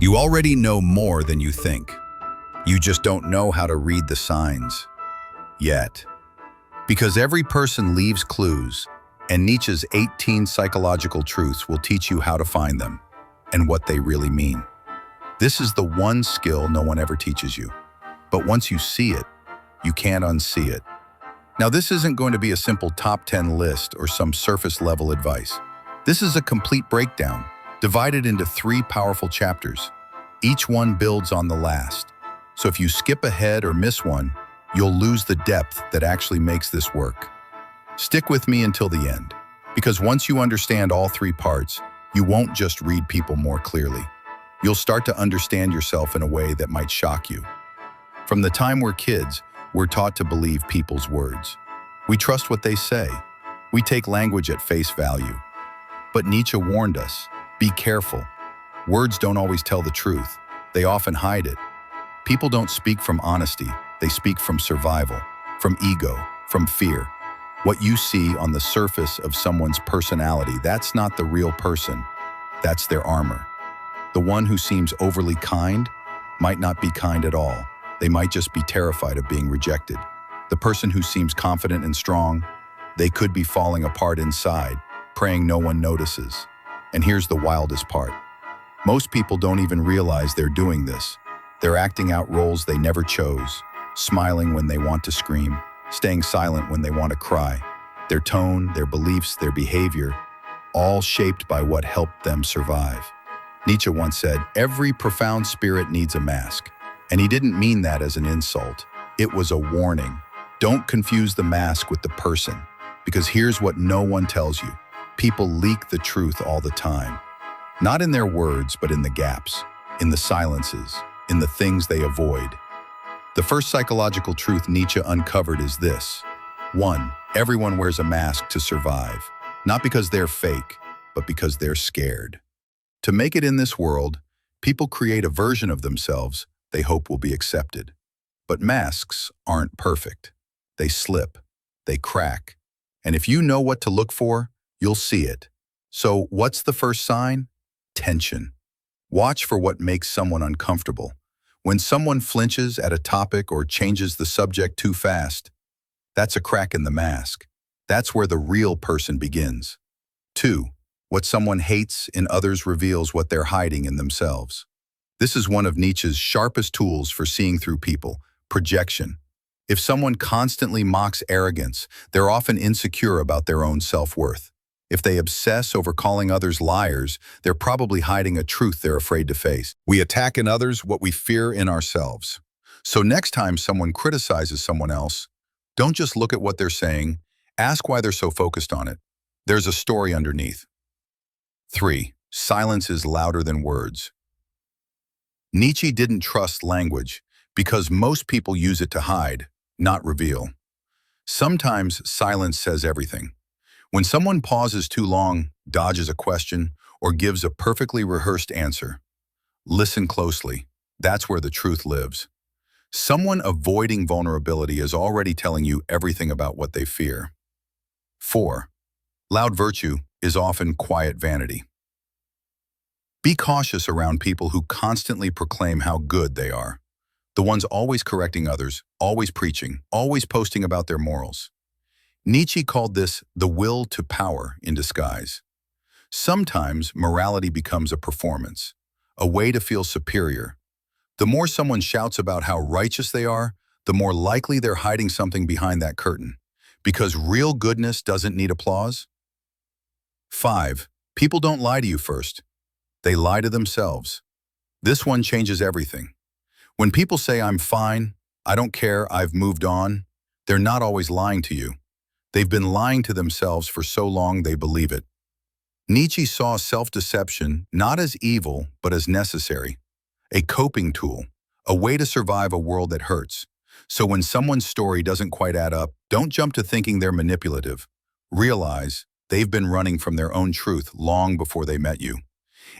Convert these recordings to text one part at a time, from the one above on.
You already know more than you think. You just don't know how to read the signs. Yet. Because every person leaves clues, and Nietzsche's 18 psychological truths will teach you how to find them and what they really mean. This is the one skill no one ever teaches you. But once you see it, you can't unsee it. Now, this isn't going to be a simple top 10 list or some surface-level advice. This is a complete breakdown, divided into 3 powerful chapters. Each one builds on the last. So if you skip ahead or miss one, you'll lose the depth that actually makes this work. Stick with me until the end, because once you understand all 3 parts, you won't just read people more clearly. You'll start to understand yourself in a way that might shock you. From the time we're kids, we're taught to believe people's words. We trust what they say. We take language at face value. But Nietzsche warned us, be careful. Words don't always tell the truth. They often hide it. People don't speak from honesty. They speak from survival, from ego, from fear. What you see on the surface of someone's personality, that's not the real person. That's their armor. The one who seems overly kind might not be kind at all. They might just be terrified of being rejected. The person who seems confident and strong, they could be falling apart inside, praying no one notices. And here's the wildest part. Most people don't even realize they're doing this. They're acting out roles they never chose, smiling when they want to scream, staying silent when they want to cry. Their tone, their beliefs, their behavior, all shaped by what helped them survive. Nietzsche once said, "Every profound spirit needs a mask." And he didn't mean that as an insult. It was a warning. Don't confuse the mask with the person, because here's what no one tells you. People leak the truth all the time. Not in their words, but in the gaps, in the silences, in the things they avoid. The first psychological truth Nietzsche uncovered is this. 1. Everyone wears a mask to survive, not because they're fake, but because they're scared. To make it in this world, people create a version of themselves they hope will be accepted. But masks aren't perfect. They slip, they crack. And if you know what to look for, you'll see it. So what's the first sign? Tension. Watch for what makes someone uncomfortable. When someone flinches at a topic or changes the subject too fast, that's a crack in the mask. That's where the real person begins. 2. What someone hates in others reveals what they're hiding in themselves. This is one of Nietzsche's sharpest tools for seeing through people, projection. If someone constantly mocks arrogance, they're often insecure about their own self-worth. If they obsess over calling others liars, they're probably hiding a truth they're afraid to face. We attack in others what we fear in ourselves. So next time someone criticizes someone else, don't just look at what they're saying, ask why they're so focused on it. There's a story underneath. 3. Silence is louder than words. Nietzsche didn't trust language because most people use it to hide, not reveal. Sometimes silence says everything. When someone pauses too long, dodges a question, or gives a perfectly rehearsed answer, listen closely. That's where the truth lives. Someone avoiding vulnerability is already telling you everything about what they fear. 4. Loud virtue is often quiet vanity. Be cautious around people who constantly proclaim how good they are. The ones always correcting others, always preaching, always posting about their morals. Nietzsche called this the will to power in disguise. Sometimes morality becomes a performance, a way to feel superior. The more someone shouts about how righteous they are, the more likely they're hiding something behind that curtain. Because real goodness doesn't need applause. 5. People don't lie to you first. They lie to themselves. This one changes everything. When people say, "I'm fine, I don't care, I've moved on," they're not always lying to you. They've been lying to themselves for so long they believe it. Nietzsche saw self-deception not as evil, but as necessary. A coping tool, a way to survive a world that hurts. So when someone's story doesn't quite add up, don't jump to thinking they're manipulative. Realize they've been running from their own truth long before they met you.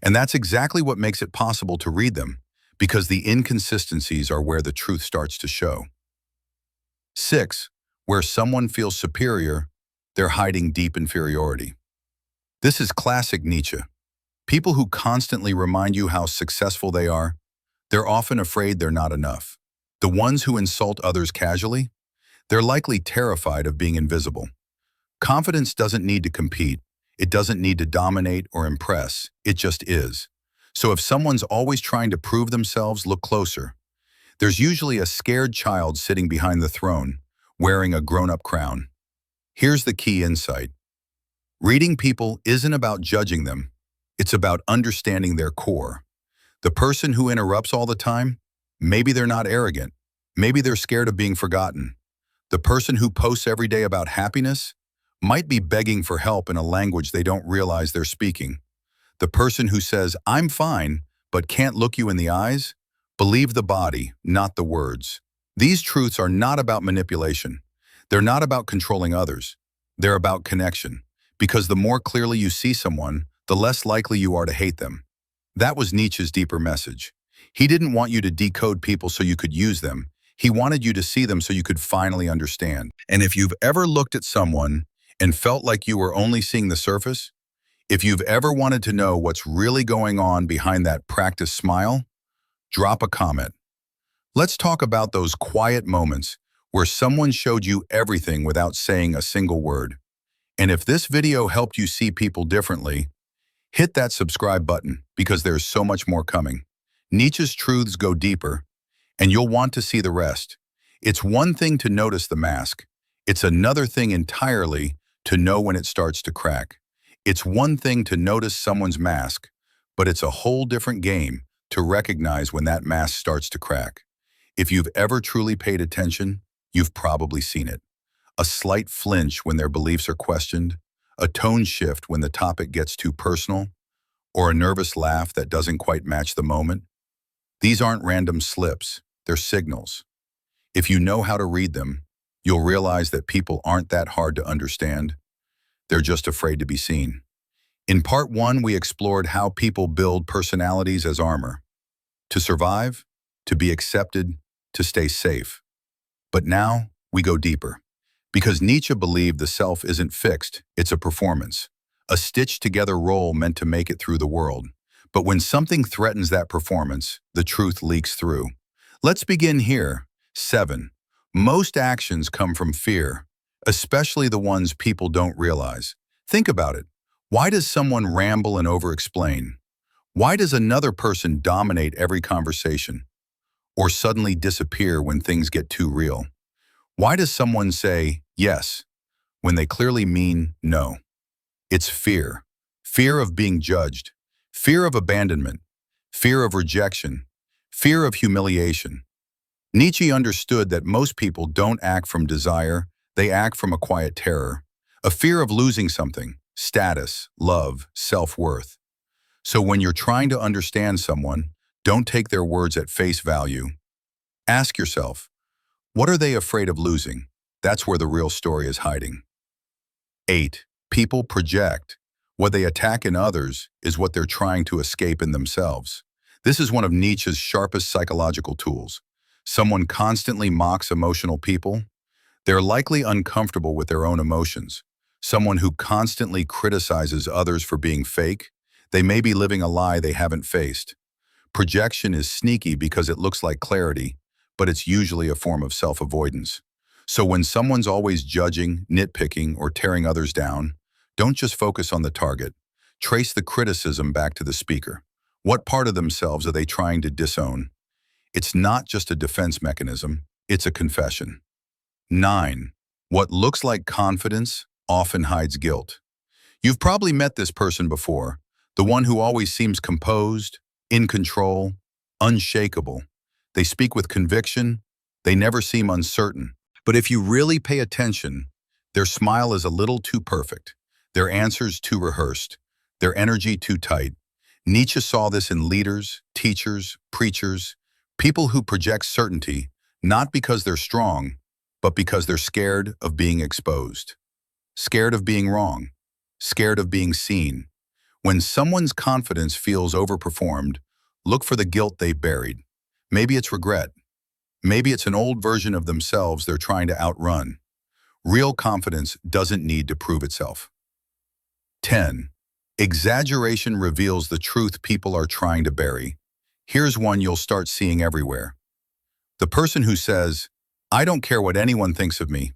And that's exactly what makes it possible to read them, because the inconsistencies are where the truth starts to show. 6. Where someone feels superior, they're hiding deep inferiority. This is classic Nietzsche. People who constantly remind you how successful they are, they're often afraid they're not enough. The ones who insult others casually, they're likely terrified of being invisible. Confidence doesn't need to compete. It doesn't need to dominate or impress. It just is. So if someone's always trying to prove themselves, look closer. There's usually a scared child sitting behind the throne, wearing a grown-up crown. Here's the key insight. Reading people isn't about judging them. It's about understanding their core. The person who interrupts all the time, maybe they're not arrogant. Maybe they're scared of being forgotten. The person who posts every day about happiness might be begging for help in a language they don't realize they're speaking. The person who says, "I'm fine," but can't look you in the eyes, believe the body, not the words. These truths are not about manipulation. They're not about controlling others. They're about connection. Because the more clearly you see someone, the less likely you are to hate them. That was Nietzsche's deeper message. He didn't want you to decode people so you could use them. He wanted you to see them so you could finally understand. And if you've ever looked at someone and felt like you were only seeing the surface, if you've ever wanted to know what's really going on behind that practiced smile, drop a comment. Let's talk about those quiet moments where someone showed you everything without saying a single word. And if this video helped you see people differently, hit that subscribe button because there's so much more coming. Nietzsche's truths go deeper, and you'll want to see the rest. It's one thing to notice the mask. It's another thing entirely to know when it starts to crack. It's one thing to notice someone's mask, but it's a whole different game to recognize when that mask starts to crack. If you've ever truly paid attention, you've probably seen it. A slight flinch when their beliefs are questioned, a tone shift when the topic gets too personal, or a nervous laugh that doesn't quite match the moment. These aren't random slips, they're signals. If you know how to read them, you'll realize that people aren't that hard to understand. They're just afraid to be seen. In part 1, we explored how people build personalities as armor. To survive, to be accepted, to stay safe. But now, we go deeper. Because Nietzsche believed the self isn't fixed, it's a performance. A stitched-together role meant to make it through the world. But when something threatens that performance, the truth leaks through. Let's begin here. 7. Most actions come from fear, especially the ones people don't realize. Think about it. Why does someone ramble and over-explain? Why does another person dominate every conversation? Or suddenly disappear when things get too real? Why does someone say yes when they clearly mean no? It's fear. Fear of being judged. Fear of abandonment. Fear of rejection. Fear of humiliation. Nietzsche understood that most people don't act from desire, they act from a quiet terror. A fear of losing something, status, love, self-worth. So when you're trying to understand someone, don't take their words at face value. Ask yourself, what are they afraid of losing? That's where the real story is hiding. 8. People project. What they attack in others is what they're trying to escape in themselves. This is one of Nietzsche's sharpest psychological tools. Someone constantly mocks emotional people. They're likely uncomfortable with their own emotions. Someone who constantly criticizes others for being fake, they may be living a lie they haven't faced. Projection is sneaky because it looks like clarity, but it's usually a form of self-avoidance. So when someone's always judging, nitpicking, or tearing others down, don't just focus on the target. Trace the criticism back to the speaker. What part of themselves are they trying to disown? It's not just a defense mechanism, it's a confession. 9. What looks like confidence often hides guilt. You've probably met this person before, the one who always seems composed, in control, unshakable. They speak with conviction, they never seem uncertain. But if you really pay attention, their smile is a little too perfect, their answers too rehearsed, their energy too tight. Nietzsche saw this in leaders, teachers, preachers, people who project certainty, not because they're strong, but because they're scared of being exposed. Scared of being wrong. Scared of being seen. When someone's confidence feels overperformed, look for the guilt they buried. Maybe it's regret. Maybe it's an old version of themselves they're trying to outrun. Real confidence doesn't need to prove itself. 10. Exaggeration reveals the truth people are trying to bury. Here's one you'll start seeing everywhere. The person who says, "I don't care what anyone thinks of me,"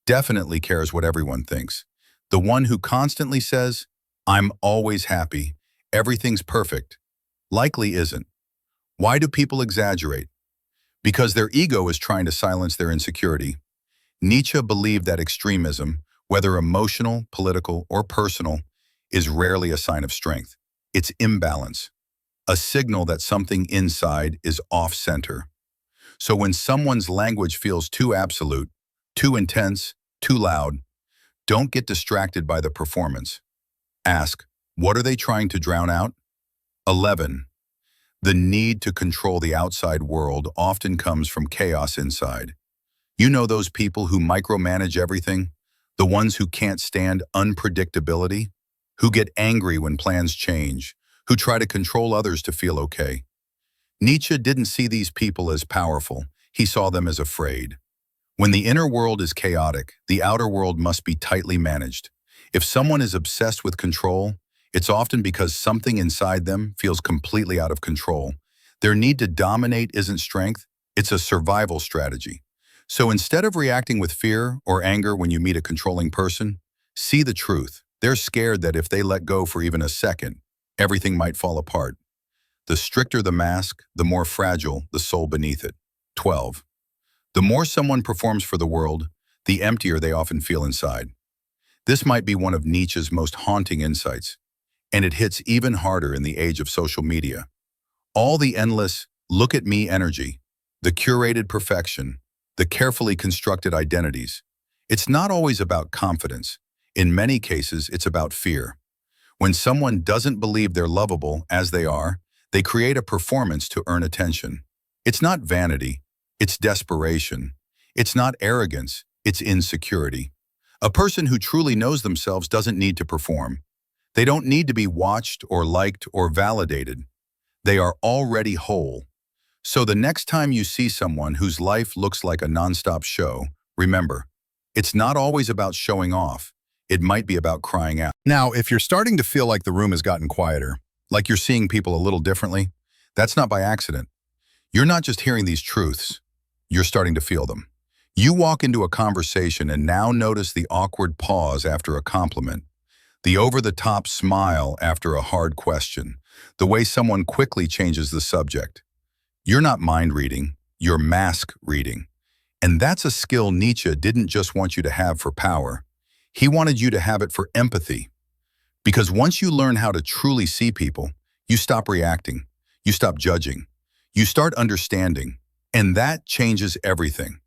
definitely cares what everyone thinks. The one who constantly says, "I'm always happy, everything's perfect," likely isn't. Why do people exaggerate? Because their ego is trying to silence their insecurity. Nietzsche believed that extremism, whether emotional, political, or personal, is rarely a sign of strength. It's imbalance, a signal that something inside is off-center. So when someone's language feels too absolute, too intense, too loud, don't get distracted by the performance. Ask, what are they trying to drown out? 11. The need to control the outside world often comes from chaos inside. You know those people who micromanage everything? The ones who can't stand unpredictability? Who get angry when plans change? Who try to control others to feel okay? Nietzsche didn't see these people as powerful. He saw them as afraid. When the inner world is chaotic, the outer world must be tightly managed. If someone is obsessed with control, it's often because something inside them feels completely out of control. Their need to dominate isn't strength, it's a survival strategy. So instead of reacting with fear or anger when you meet a controlling person, see the truth. They're scared that if they let go for even a second, everything might fall apart. The stricter the mask, the more fragile the soul beneath it. 12. The more someone performs for the world, the emptier they often feel inside. This might be one of Nietzsche's most haunting insights, and it hits even harder in the age of social media. All the endless, look at me energy, the curated perfection, the carefully constructed identities. It's not always about confidence. In many cases, it's about fear. When someone doesn't believe they're lovable as they are, they create a performance to earn attention. It's not vanity, it's desperation. It's not arrogance, it's insecurity. A person who truly knows themselves doesn't need to perform. They don't need to be watched or liked or validated. They are already whole. So the next time you see someone whose life looks like a nonstop show, remember, it's not always about showing off. It might be about crying out. Now, if you're starting to feel like the room has gotten quieter, like you're seeing people a little differently, that's not by accident. You're not just hearing these truths, you're starting to feel them. You walk into a conversation and now notice the awkward pause after a compliment, the over-the-top smile after a hard question, the way someone quickly changes the subject. You're not mind reading, you're mask reading. And that's a skill Nietzsche didn't just want you to have for power. He wanted you to have it for empathy. Because once you learn how to truly see people, you stop reacting, you stop judging, you start understanding, and that changes everything.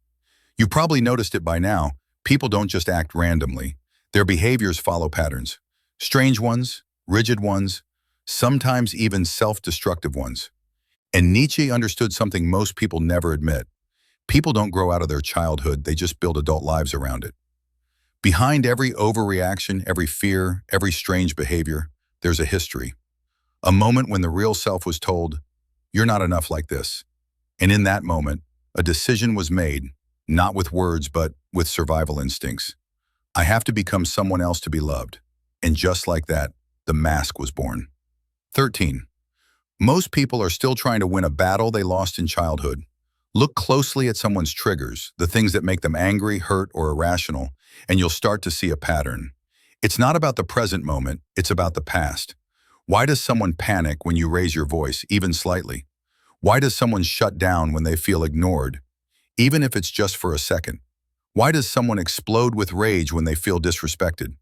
You probably noticed it by now. People don't just act randomly. Their behaviors follow patterns. Strange ones, rigid ones, sometimes even self-destructive ones. And Nietzsche understood something most people never admit. People don't grow out of their childhood, they just build adult lives around it. Behind every overreaction, every fear, every strange behavior, there's a history. A moment when the real self was told, "You're not enough like this." And in that moment, a decision was made, not with words, but with survival instincts. I have to become someone else to be loved. And just like that, the mask was born. 13. Most people are still trying to win a battle they lost in childhood. Look closely at someone's triggers, the things that make them angry, hurt, or irrational, and you'll start to see a pattern. It's not about the present moment, it's about the past. Why does someone panic when you raise your voice, even slightly? Why does someone shut down when they feel ignored, even if it's just for a second? Why does someone explode with rage when they feel disrespected?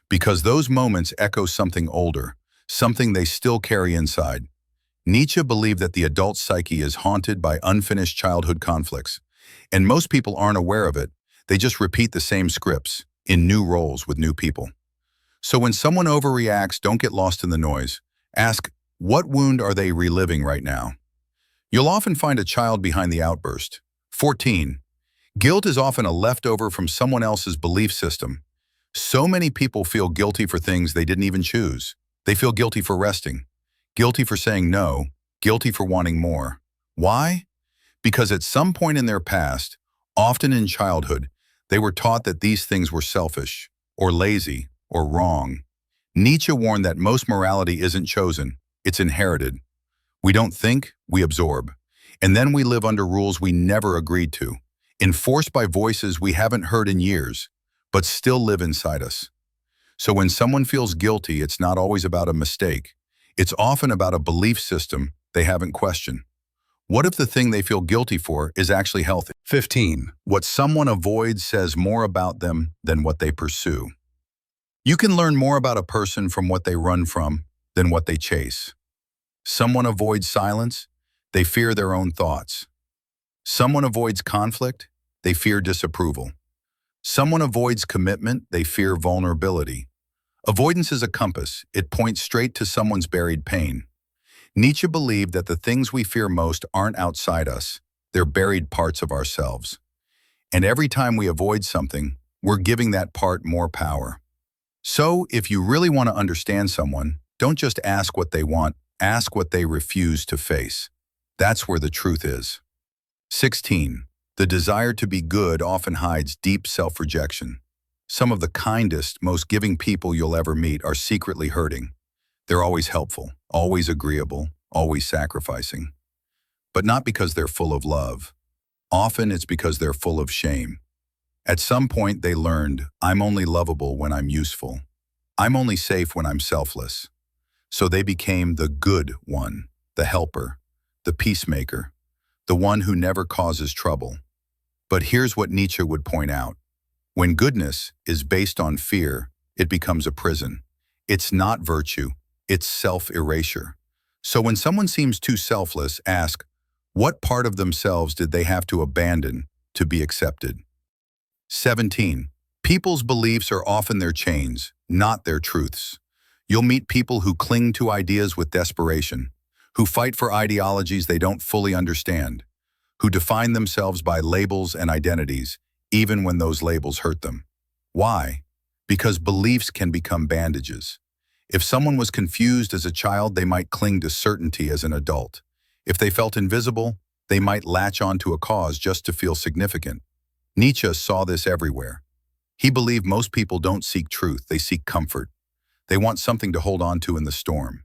Because those moments echo something older, something they still carry inside. Nietzsche believed that the adult psyche is haunted by unfinished childhood conflicts, and most people aren't aware of it. They just repeat the same scripts in new roles with new people. So when someone overreacts, don't get lost in the noise. Ask, what wound are they reliving right now? You'll often find a child behind the outburst. 14. Guilt is often a leftover from someone else's belief system. So many people feel guilty for things they didn't even choose. They feel guilty for resting, guilty for saying no, guilty for wanting more. Why? Because at some point in their past, often in childhood, they were taught that these things were selfish, or lazy, or wrong. Nietzsche warned that most morality isn't chosen, it's inherited. We don't think, we absorb. And then we live under rules we never agreed to, enforced by voices we haven't heard in years, but still live inside us. So when someone feels guilty, it's not always about a mistake. It's often about a belief system they haven't questioned. What if the thing they feel guilty for is actually healthy? 15. What someone avoids says more about them than what they pursue. You can learn more about a person from what they run from than what they chase. Someone avoids silence, they fear their own thoughts. Someone avoids conflict, they fear disapproval. Someone avoids commitment, they fear vulnerability. Avoidance is a compass. It points straight to someone's buried pain. Nietzsche believed that the things we fear most aren't outside us, they're buried parts of ourselves. And every time we avoid something, we're giving that part more power. So, if you really want to understand someone, don't just ask what they want, ask what they refuse to face. That's where the truth is. 16. The desire to be good often hides deep self-rejection. Some of the kindest, most giving people you'll ever meet are secretly hurting. They're always helpful, always agreeable, always sacrificing. But not because they're full of love. Often it's because they're full of shame. At some point they learned, I'm only lovable when I'm useful. I'm only safe when I'm selfless. So they became the good one, the helper, the peacemaker, the one who never causes trouble. But here's what Nietzsche would point out. When goodness is based on fear, it becomes a prison. It's not virtue, it's self-erasure. So when someone seems too selfless, ask, what part of themselves did they have to abandon to be accepted? 17. People's beliefs are often their chains, not their truths. You'll meet people who cling to ideas with desperation, who fight for ideologies they don't fully understand, who define themselves by labels and identities, even when those labels hurt them. Why? Because beliefs can become bandages. If someone was confused as a child, they might cling to certainty as an adult. If they felt invisible, they might latch onto a cause just to feel significant. Nietzsche saw this everywhere. He believed most people don't seek truth, they seek comfort. They want something to hold on to in the storm.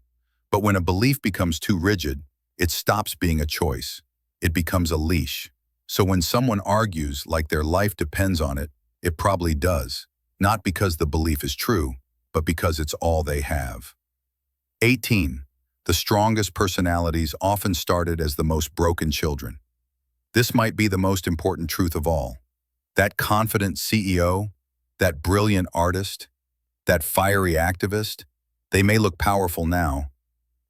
But when a belief becomes too rigid, it stops being a choice. It becomes a leash. So when someone argues like their life depends on it, it probably does. Not because the belief is true, but because it's all they have. 18. The strongest personalities often started as the most broken children. This might be the most important truth of all. That confident CEO, that brilliant artist, that fiery activist, they may look powerful now,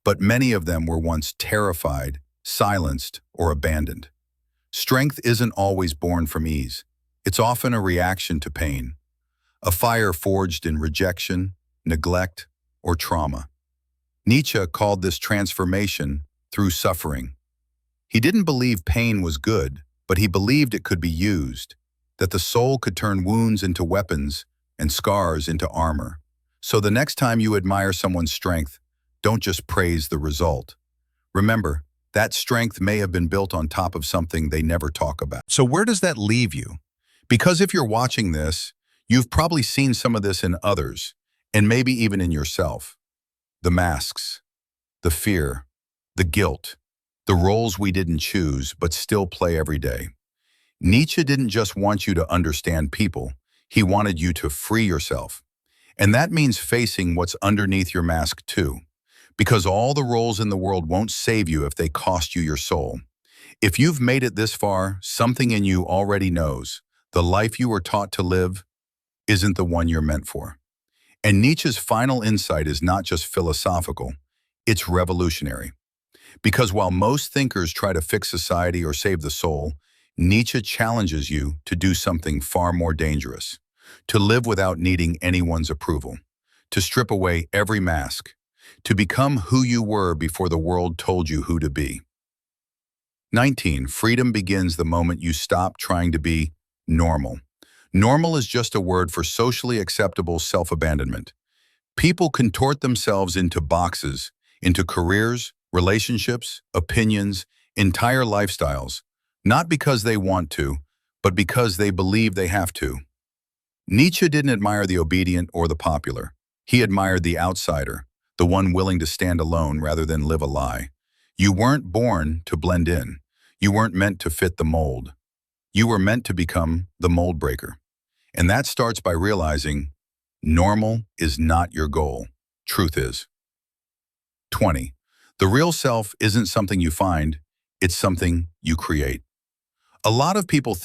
but many of them were once terrified, silenced, or abandoned. Strength isn't always born from ease. It's often a reaction to pain, a fire forged in rejection, neglect, or trauma. Nietzsche called this transformation through suffering. He didn't believe pain was good, but he believed it could be used, that the soul could turn wounds into weapons and scars into armor. So the next time you admire someone's strength, don't just praise the result. Remember, that strength may have been built on top of something they never talk about. So where does that leave you? Because if you're watching this, you've probably seen some of this in others, and maybe even in yourself. The masks, the fear, the guilt, the roles we didn't choose but still play every day. Nietzsche didn't just want you to understand people, he wanted you to free yourself. And that means facing what's underneath your mask too. Because all the roles in the world won't save you if they cost you your soul. If you've made it this far, something in you already knows the life you were taught to live isn't the one you're meant for. And Nietzsche's final insight is not just philosophical, it's revolutionary. Because while most thinkers try to fix society or save the soul, Nietzsche challenges you to do something far more dangerous, to live without needing anyone's approval, to strip away every mask, to become who you were before the world told you who to be. 19. Freedom begins the moment you stop trying to be normal. Normal is just a word for socially acceptable self-abandonment. People contort themselves into boxes, into careers, relationships, opinions, entire lifestyles, not because they want to, but because they believe they have to. Nietzsche didn't admire the obedient or the popular. He admired the outsider, the one willing to stand alone rather than live a lie. You weren't born to blend in. You weren't meant to fit the mold. You were meant to become the mold breaker. And that starts by realizing normal is not your goal. Truth is. 20. The real self isn't something you find, it's something you create. A lot of people